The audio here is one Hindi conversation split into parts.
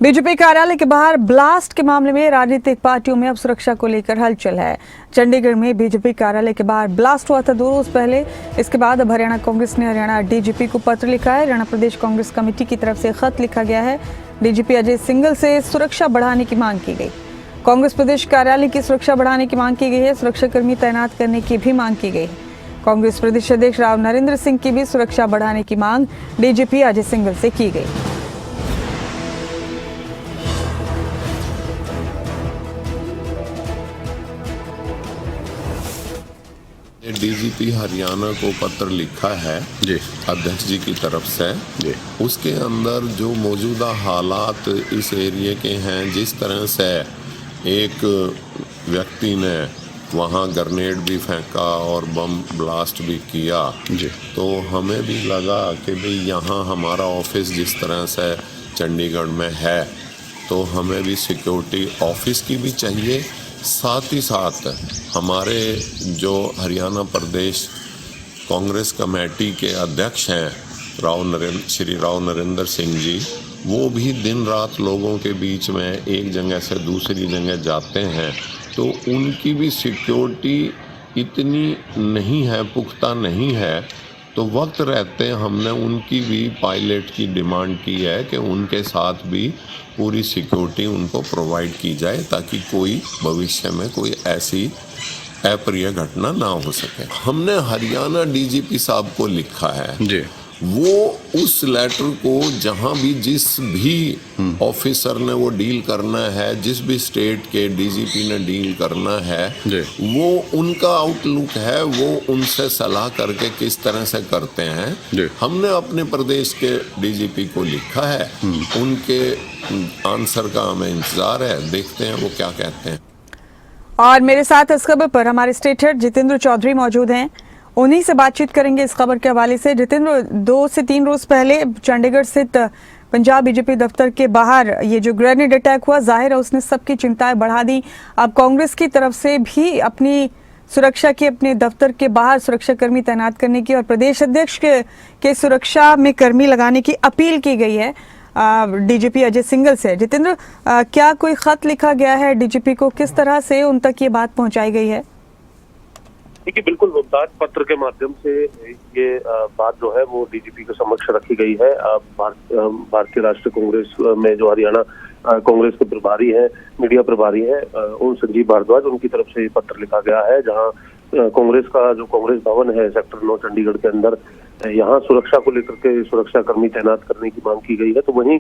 बीजेपी कार्यालय के बाहर ब्लास्ट के मामले में राजनीतिक पार्टियों में अब सुरक्षा को लेकर हलचल है। चंडीगढ़ में बीजेपी कार्यालय के बाहर ब्लास्ट हुआ था 2 रोज पहले। इसके बाद अब हरियाणा कांग्रेस ने हरियाणा डीजीपी को पत्र लिखा है। हरियाणा प्रदेश कांग्रेस कमेटी की तरफ से खत लिखा गया है। डीजीपी अजय सिंघल से सुरक्षा बढ़ाने की मांग की गई। कांग्रेस प्रदेश कार्यालय की सुरक्षा बढ़ाने की मांग की गई है। सुरक्षाकर्मी तैनात करने की भी मांग की गई है। कांग्रेस प्रदेश अध्यक्ष राव नरेंद्र सिंह की भी सुरक्षा बढ़ाने की मांग डीजीपी अजय सिंघल से की गई। डीजीपी हरियाणा को पत्र लिखा है जी अध्यक्ष जी की तरफ से जी। उसके अंदर जो मौजूदा हालात इस एरिया के हैं, जिस तरह से एक व्यक्ति ने वहाँ ग्रेनेड भी फेंका और बम ब्लास्ट भी किया जी, तो हमें भी लगा कि भाई यहाँ हमारा ऑफिस जिस तरह से चंडीगढ़ में है तो हमें भी सिक्योरिटी ऑफिस की भी चाहिए। साथ ही साथ हमारे जो हरियाणा प्रदेश कांग्रेस कमेटी के अध्यक्ष हैं श्री राव नरेंद्र सिंह जी, वो भी दिन रात लोगों के बीच में एक जगह से दूसरी जगह जाते हैं, तो उनकी भी सिक्योरिटी इतनी नहीं है, पुख्ता नहीं है। तो वक्त रहते हमने उनकी भी पायलट की डिमांड की है कि उनके साथ भी पूरी सिक्योरिटी उनको प्रोवाइड की जाए ताकि कोई भविष्य में कोई ऐसी अप्रिय घटना ना हो सके। हमने हरियाणा डीजीपी साहब को लिखा है जी, वो उस लेटर को जहां भी जिस भी ऑफिसर ने वो डील करना है, जिस भी स्टेट के डीजीपी ने डील करना है, वो उनका आउटलुक है, वो उनसे सलाह करके किस तरह से करते हैं। हमने अपने प्रदेश के डीजीपी को लिखा है, उनके आंसर का हमें इंतजार है, देखते हैं वो क्या कहते हैं। और मेरे साथ इस खबर पर हमारे स्टेट हेड जितेंद्र चौधरी मौजूद हैं, उन्हीं से बातचीत करेंगे इस खबर के हवाले से। जितेंद्र, 2 से 3 रोज पहले चंडीगढ़ स्थित पंजाब बीजेपी दफ्तर के बाहर ये जो ग्रेनेड अटैक हुआ, जाहिर है उसने सबकी चिंताएं बढ़ा दी। अब कांग्रेस की तरफ से भी अपनी सुरक्षा की, अपने दफ्तर के बाहर सुरक्षाकर्मी तैनात करने की और प्रदेश अध्यक्ष के सुरक्षा में कर्मी लगाने की अपील की गई है डीजीपी अजय सिंघल से। जितेंद्र, क्या कोई खत लिखा गया है डीजीपी को? किस तरह से उन तक ये बात पहुंचाई गई है? देखिए, बिल्कुल मुमताज, पत्र के माध्यम से ये बात जो है वो डीजीपी के समक्ष रखी गई है। भारतीय राष्ट्रीय कांग्रेस में जो हरियाणा कांग्रेस के प्रभारी हैं, मीडिया प्रभारी हैं, उन संजीव भारद्वाज, उनकी तरफ से ये पत्र लिखा गया है, जहां कांग्रेस का जो कांग्रेस भवन है सेक्टर 9 चंडीगढ़ के अंदर, यहाँ सुरक्षा को लेकर के सुरक्षाकर्मी तैनात करने की मांग की गई है। तो वहीं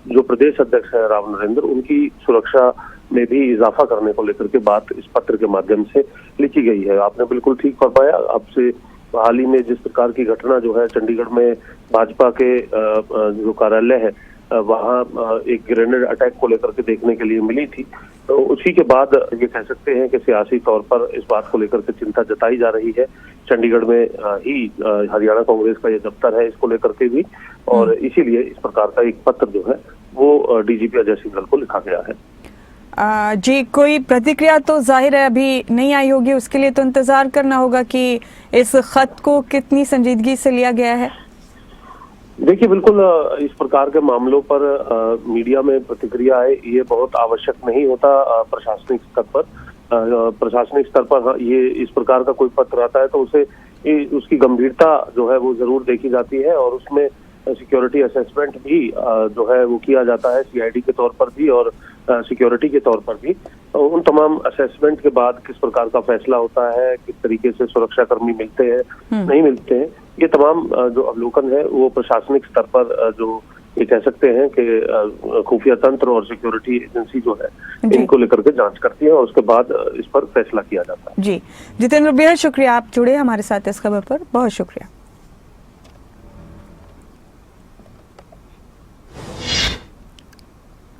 जो प्रदेश अध्यक्ष है राव नरेंद्र, उनकी सुरक्षा में भी इजाफा करने को लेकर के बात इस पत्र के माध्यम से लिखी गई है। आपने बिल्कुल ठीक फरमाया। आपसे हाल ही में जिस प्रकार की घटना जो है चंडीगढ़ में भाजपा के जो कार्यालय है वहाँ एक ग्रेनेड अटैक को लेकर के देखने के लिए मिली थी, तो उसी के बाद ये कह सकते हैं कि सियासी तौर पर इस बात को लेकर के चिंता जताई जा रही है। चंडीगढ़ में ही हरियाणा कांग्रेस का ये दफ्तर है, इसको लेकर के भी, और इसीलिए इस प्रकार का एक पत्र जो है वो डीजीपी अजय सिंघल को लिखा गया है। जी, कोई प्रतिक्रिया तो जाहिर है अभी नहीं आई होगी, उसके लिए तो इंतजार करना होगा कि इस खत को कितनी संजीदगी से लिया गया है। देखिए, बिल्कुल इस प्रकार के मामलों पर मीडिया में प्रतिक्रिया है ये बहुत आवश्यक नहीं होता। प्रशासनिक स्तर पर ये इस प्रकार का कोई पत्र आता है तो उसे उसकी गंभीरता जो है वो जरूर देखी जाती है, और उसमें सिक्योरिटी असेसमेंट भी जो है वो किया जाता है, सीआईडी के तौर पर भी और सिक्योरिटी के तौर पर भी। उन तमाम असेसमेंट के बाद किस प्रकार का फैसला होता है, किस तरीके से सुरक्षाकर्मी मिलते हैं, नहीं मिलते हैं, ये तमाम जो अवलोकन है वो प्रशासनिक स्तर पर जो ये कह सकते हैं कि खुफिया तंत्र और सिक्योरिटी एजेंसी जो है इनको लेकर के जांच करती है और उसके बाद इस पर फैसला किया जाता है। जी जितेंद्र, बेहद शुक्रिया, आप जुड़े हमारे साथ इस खबर पर, बहुत शुक्रिया।